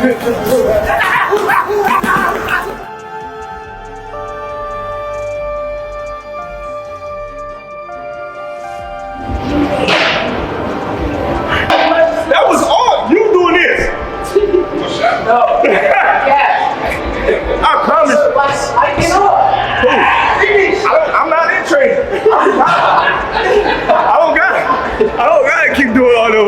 That was all you doing this. No. Yeah. I promise. I'm not in training. I don't gotta keep doing all the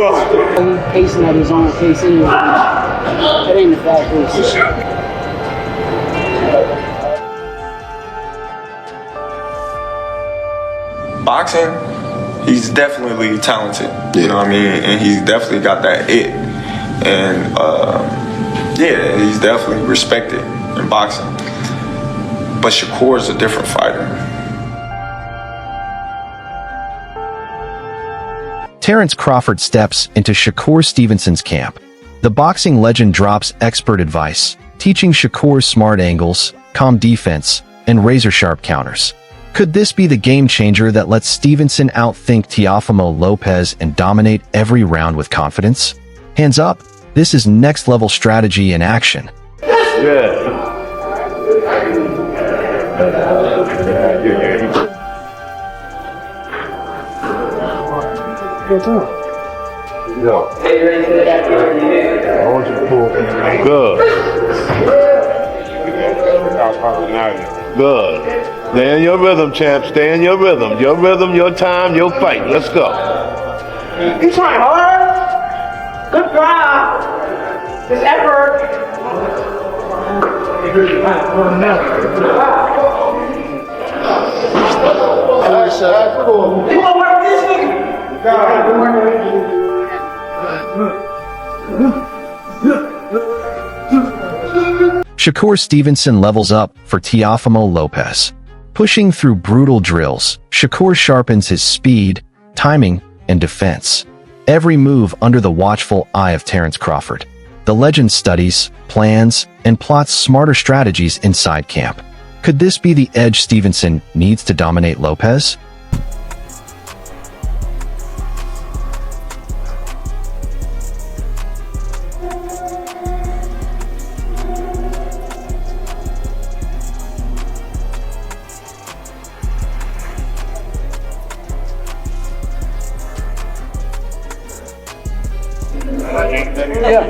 He's pacing at his own pace anyway. That ain't the fast pace. Boxing, he's definitely talented. You know what I mean? And he's definitely got that it. And yeah, he's definitely respected in boxing. But Shakur is a different fighter. Terence Crawford steps into Shakur Stevenson's camp. The boxing legend drops expert advice, teaching Shakur smart angles, calm defense, and razor-sharp counters. Could this be the game changer that lets Stevenson outthink Teofimo Lopez and dominate every round with confidence? Hands up, this is next-level strategy in action. Good. Good. Stay in your rhythm, champ. Stay in your rhythm. Your rhythm, your time, your fight. Let's go. He's trying hard. Good drive. His effort. You gonna work this nigga? Shakur Stevenson levels up for Teofimo Lopez. Pushing through brutal drills, Shakur sharpens his speed, timing, and defense. Every move under the watchful eye of Terence Crawford. The legend studies, plans, and plots smarter strategies inside camp. Could this be the edge Stevenson needs to dominate Lopez? Yeah,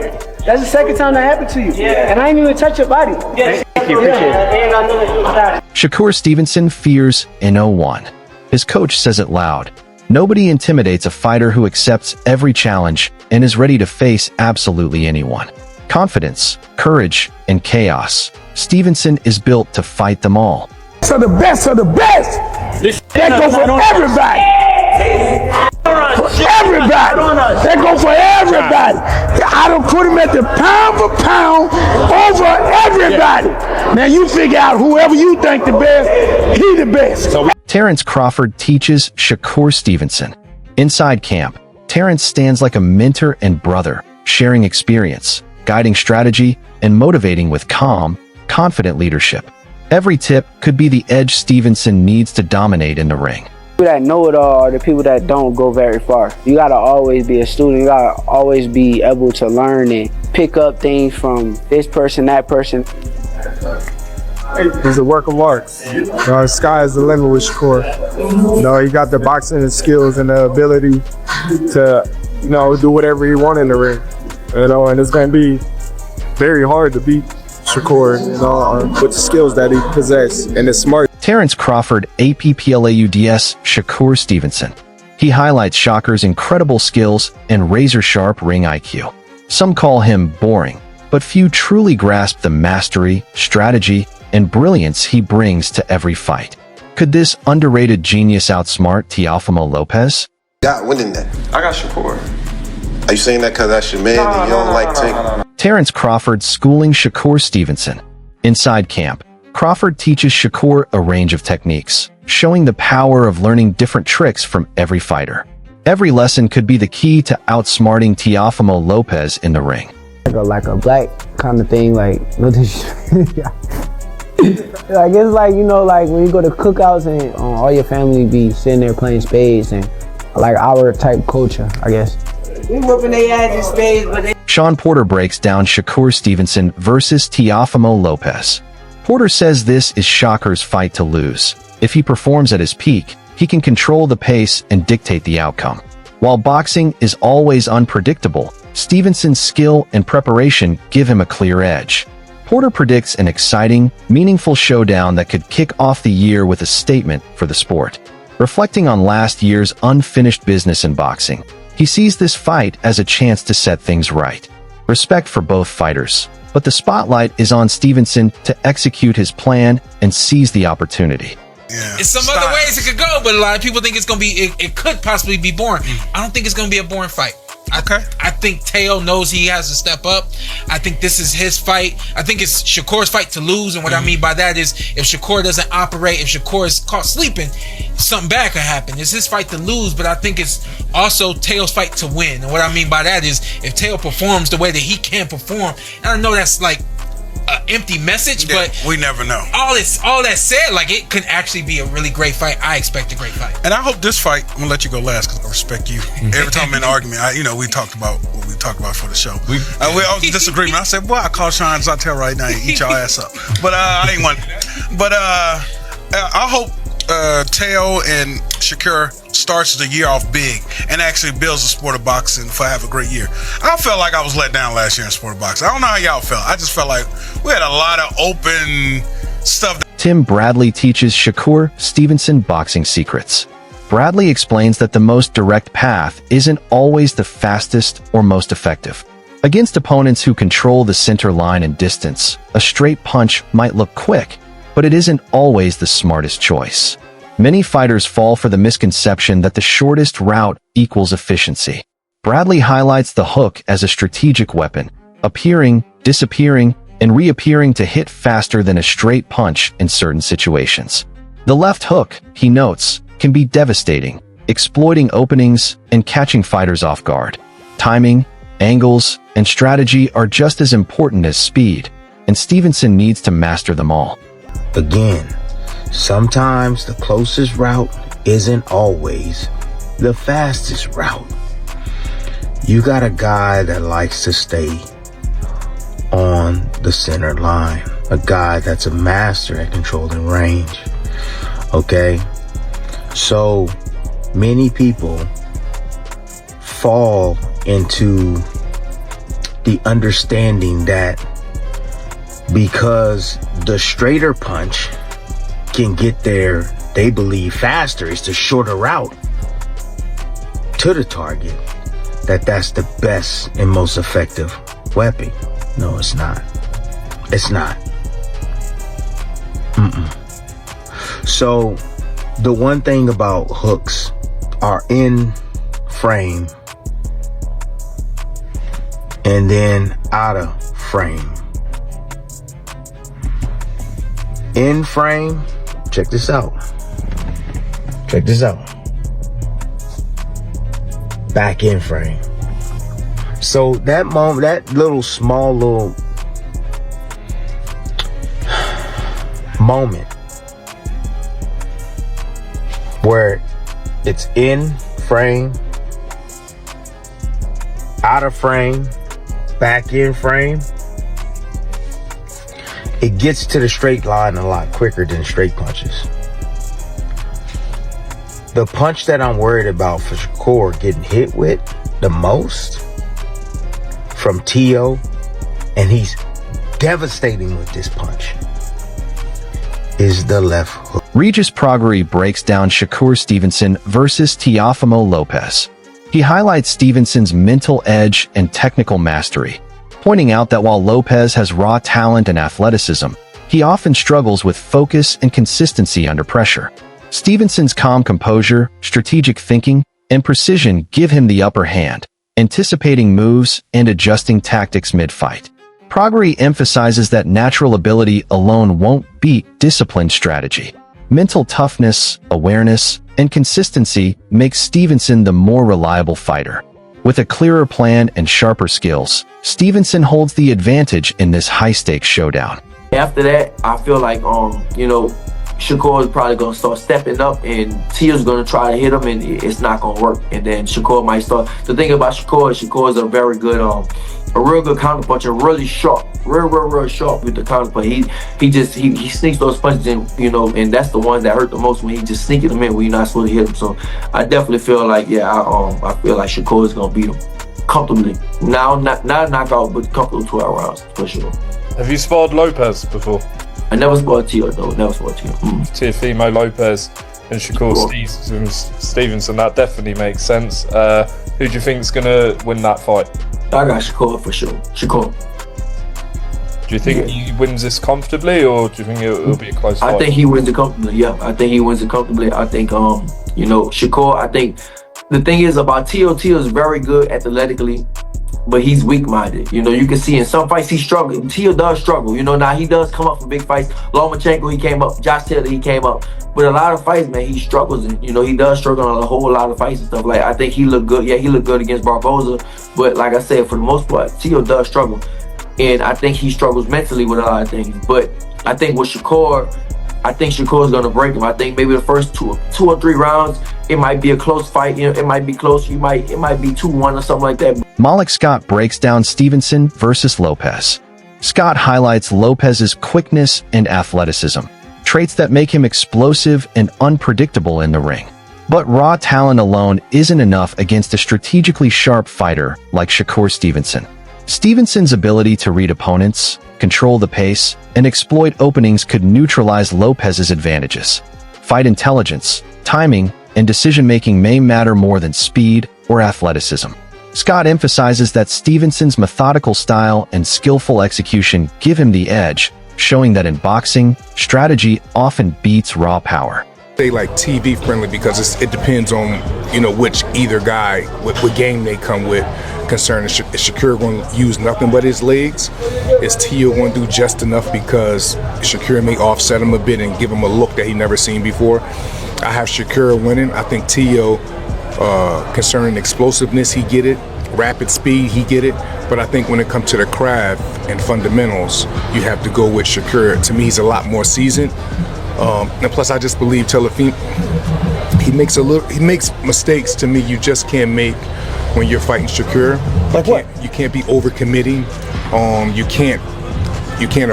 that's the second time that happened to you. Yeah. And I didn't even touch your body. Yeah. Thank you, appreciate it. Shakur Stevenson fears in 01. His coach says it loud. Nobody intimidates a fighter who accepts every challenge and is ready to face absolutely anyone. Confidence, courage, and chaos. Stevenson is built to fight them all. So the best of the best. That goes for everybody. For everybody. That goes for everybody. I don't put him at the pound for pound over everybody. Now you figure out whoever you think the best, he the best. Terence Crawford teaches Shakur Stevenson. Inside camp, Terence stands like a mentor and brother, sharing experience, guiding strategy, and motivating with calm, confident leadership. Every tip could be the edge Stevenson needs to dominate in the ring. People that know it all are the people that don't go very far. You gotta always be a student. You gotta always be able to learn and pick up things from this person, that person. He's a work of art. The sky is the limit with Shakur. He got the boxing skills and the ability to, do whatever he wants in the ring. And it's going to be very hard to beat Shakur, with the skills that he possesses and is smart. Terence Crawford APPLAUDS Shakur Stevenson. He highlights Shakur's incredible skills and razor-sharp ring IQ. Some call him boring, but few truly grasp the mastery, strategy, and brilliance he brings to every fight. Could this underrated genius outsmart Teofimo Lopez? Got winning that. I got Shakur. Are you saying that because that's your man and you don't like taking? Terence Crawford schooling Shakur Stevenson. Inside camp, Crawford teaches Shakur a range of techniques, showing the power of learning different tricks from every fighter. Every lesson could be the key to outsmarting Teofimo Lopez in the ring. Like a black kind of thing, like like it's like, like when you go to cookouts and all your family be sitting there playing spades and like our type culture, I guess. We whooping their ass in spades, but they Sean Porter breaks down Shakur Stevenson versus Teofimo Lopez. Porter says this is Shakur's fight to lose. If he performs at his peak, he can control the pace and dictate the outcome. While boxing is always unpredictable, Stevenson's skill and preparation give him a clear edge. Porter predicts an exciting, meaningful showdown that could kick off the year with a statement for the sport. Reflecting on last year's unfinished business in boxing, he sees this fight as a chance to set things right. Respect for both fighters, but the spotlight is on Stevenson to execute his plan and seize the opportunity. Yeah. It's some other ways it could go, but a lot of people think it's gonna be. It could possibly be boring. I don't think it's gonna be a boring fight. I think Teo knows he has to step up. I think this is his fight. I think it's Shakur's fight to lose, and what I mean by that is if Shakur doesn't operate, if Shakur is caught sleeping, something bad could happen. It's his fight to lose, but I think it's also Teo's fight to win. And what I mean by that is if Teo performs the way that he can perform, and I know that's like an empty message, but we never know. All that said, like, it could actually be a really great fight. I expect a great fight, and I hope this fight. I'm gonna let you go last because I respect you. Every time I'm in an argument, we talked about what we talked about for the show. We all disagreement. I said, "Boy, I call Sean Zartel right now. Eat your ass up." But I ain't one. But I hope Teo and Shakur starts the year off big and actually builds the sport of boxing for have a great year. I felt like I was let down last year in sport of boxing. I don't know how y'all felt. I just felt like we had a lot of open stuff. Tim Bradley teaches Shakur Stevenson boxing secrets. Bradley explains that the most direct path isn't always the fastest or most effective. Against opponents who control the center line and distance, a straight punch might look quick, but it isn't always the smartest choice. Many fighters fall for the misconception that the shortest route equals efficiency. Bradley highlights the hook as a strategic weapon, appearing, disappearing, and reappearing to hit faster than a straight punch in certain situations. The left hook, he notes, can be devastating, exploiting openings and catching fighters off guard. Timing, angles, and strategy are just as important as speed, and Stevenson needs to master them all. Again, sometimes the closest route isn't always the fastest route. You got a guy that likes to stay on the center line, a guy that's a master at controlling range. Okay? So many people fall into the understanding that because the straighter punch can get there, they believe faster, it's the shorter route to the target, that's the best and most effective weapon. No, it's not. It's not. So the one thing about hooks are in frame and then out of frame. In frame, check this out. Check this out. Back in frame. So that moment, that little small little moment where it's in frame, out of frame, back in frame, it gets to the straight line a lot quicker than straight punches. The punch that I'm worried about for Shakur getting hit with the most from Teo, and he's devastating with this punch, is the left hook. Regis Progrery breaks down Shakur Stevenson versus Teofimo Lopez. He highlights Stevenson's mental edge and technical mastery, pointing out that while Lopez has raw talent and athleticism, he often struggles with focus and consistency under pressure. Stevenson's calm composure, strategic thinking, and precision give him the upper hand, anticipating moves and adjusting tactics mid-fight. Progrery emphasizes that natural ability alone won't beat disciplined strategy. Mental toughness, awareness, and consistency makes Stevenson the more reliable fighter. With a clearer plan and sharper skills, Stevenson holds the advantage in this high-stakes showdown. After that, I feel like, Shakur is probably gonna start stepping up, and Teo's gonna try to hit him, and it's not gonna work. And then Shakur might start. The thing about Shakur is a very good, a real good counterpuncher, really sharp, real sharp with the counterpunch. He sneaks those punches in, you know, and that's the ones that hurt the most when he just sneaking them in when you're not supposed to hit them. So I definitely feel like, I feel like Shakur is gonna beat him comfortably. Not a knockout, but comfortable 12 rounds for sure. Have you sparred Lopez before? I never sparred Teo though. Never sparred Teo. Teofimo Lopez and Shakur Stevenson. That definitely makes sense. Who do you think is gonna win that fight? I got Shakur for sure. Shakur. Do you think he wins this comfortably, or do you think it'll be a close fight? I think he wins it comfortably. Yeah, I think he wins it comfortably. I think Shakur. I think the thing is about Teo is very good athletically, but he's weak-minded. You know, you can see in some fights he struggles. Teo does struggle. You know, now he does come up for big fights. Lomachenko, he came up. Josh Taylor, he came up. But a lot of fights, man, he struggles. And, you know, he does struggle on a whole lot of fights and stuff. Like, I think he looked good. Yeah, he looked good against Barboza. But like I said, for the most part, Teo does struggle. And I think he struggles mentally with a lot of things. But I think with Shakur, I think Shakur's gonna break him. I think maybe the first two or three rounds, it might be a close fight. You know, it might be close. It might be 2-1 or something like that. Malik Scott breaks down Stevenson versus Lopez. Scott highlights Lopez's quickness and athleticism, traits that make him explosive and unpredictable in the ring. But raw talent alone isn't enough against a strategically sharp fighter like Shakur Stevenson. Stevenson's ability to read opponents, control the pace, and exploit openings could neutralize Lopez's advantages. Fight intelligence, timing, and decision-making may matter more than speed or athleticism. Scott emphasizes that Stevenson's methodical style and skillful execution give him the edge, showing that in boxing, strategy often beats raw power. They like TV friendly because it depends on, you know, which either guy, what game they come with. Concerning is Shakur going to use nothing but his legs? Is Teo going to do just enough because Shakur may offset him a bit and give him a look that he never seen before? I have Shakur winning. I think Teo, concerning explosiveness, he get it. Rapid speed, he get it. But I think when it comes to the craft and fundamentals, you have to go with Shakur. To me, he's a lot more seasoned. And plus, I just believe Teofimo, he makes mistakes to me you just can't make when you're fighting Shakur. Like what? You can't be overcommitting. You can't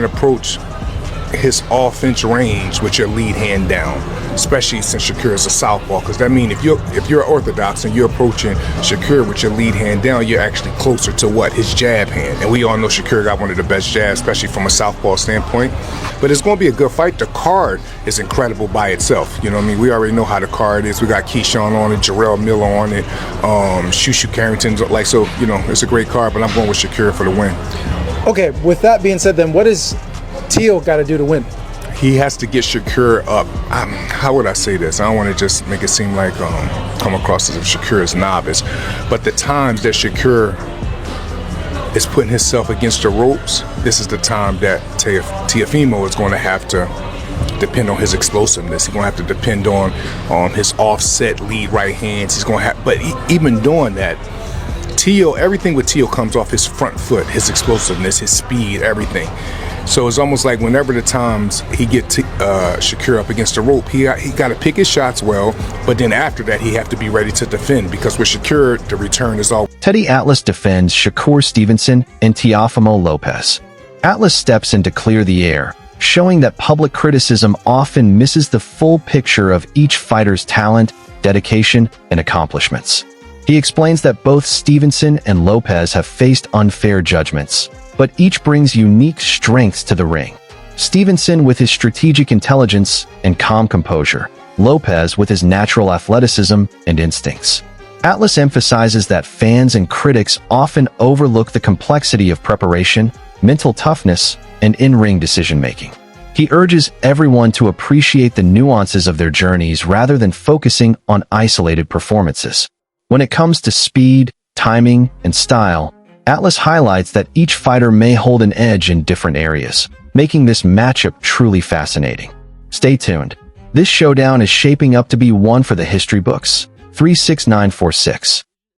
approach his offense range with your lead hand down, especially since Shakur is a southpaw. Because that means if you're orthodox and you're approaching Shakur with your lead hand down, you're actually closer to his jab hand. And we all know Shakur got one of the best jabs, especially from a southpaw standpoint. But it's going to be a good fight. The card is incredible by itself. You know what I mean? We already know how the card is. We got Keyshawn on it, Jarrell Miller on it, Shushu Carrington. Like, so, you know, it's a great card. But I'm going with Shakur for the win. Okay, with that being said, then what is Teo got to do to win? He has to get Shakur up. How would I say this? I don't want to just make it seem like come across as if Shakur is novice, but the times that Shakur is putting himself against the ropes, this is the time that Teofimo is going to have to depend on his explosiveness. He's going to have to depend on his offset lead right hands. He's going to have, but even doing that, everything with Teo comes off his front foot, his explosiveness, his speed, everything. So it's almost like whenever the times he get Shakur up against the rope, he got to pick his shots well, but then after that he have to be ready to defend, because with Shakur, the return is all. Teddy Atlas defends Shakur Stevenson and Teofimo Lopez. Atlas steps in to clear the air, showing that public criticism often misses the full picture of each fighter's talent, dedication, and accomplishments. He explains that both Stevenson and Lopez have faced unfair judgments, but each brings unique strengths to the ring. Stevenson with his strategic intelligence and calm composure, Lopez with his natural athleticism and instincts. Atlas emphasizes that fans and critics often overlook the complexity of preparation, mental toughness, and in-ring decision-making. He urges everyone to appreciate the nuances of their journeys rather than focusing on isolated performances. When it comes to speed, timing, and style, Atlas highlights that each fighter may hold an edge in different areas, making this matchup truly fascinating. Stay tuned. This showdown is shaping up to be one for the history books. 36946.